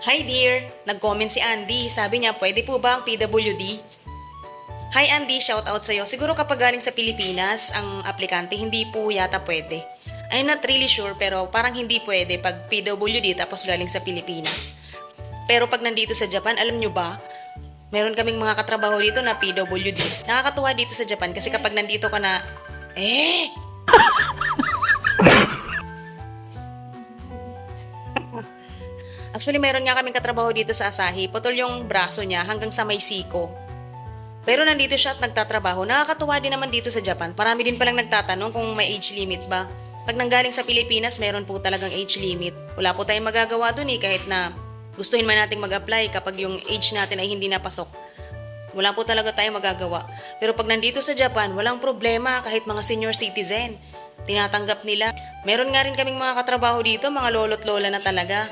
Hi dear, nag-comment si Andy. Sabi niya, pwede po ba ang PWD? Hi Andy, shout out sa'yo. Siguro kapag galing sa Pilipinas, ang aplikante, hindi po yata pwede. I'm not really sure pero parang hindi pwede pag PWD tapos galing sa Pilipinas. Pero pag nandito sa Japan, alam nyo ba, meron kaming mga katrabaho dito na PWD. Nakakatuwa dito sa Japan kasi kapag nandito ka na, Actually, meron nga kaming katrabaho dito sa Asahi. Putol yung braso niya hanggang sa may siko. Pero nandito siya at nagtatrabaho. Nakakatuwa din naman dito sa Japan. Parami din palang nagtatanong kung may age limit ba. Pag nanggaling sa Pilipinas, meron po talagang age limit. Wala po tayong magagawa dun kahit na gustuhin man nating mag-apply kapag yung age natin ay hindi napasok. Wala po talaga tayong magagawa. Pero pag nandito sa Japan, walang problema kahit mga senior citizen. Tinatanggap nila. Meron nga rin kaming mga katrabaho dito, mga lolo't lola na talaga.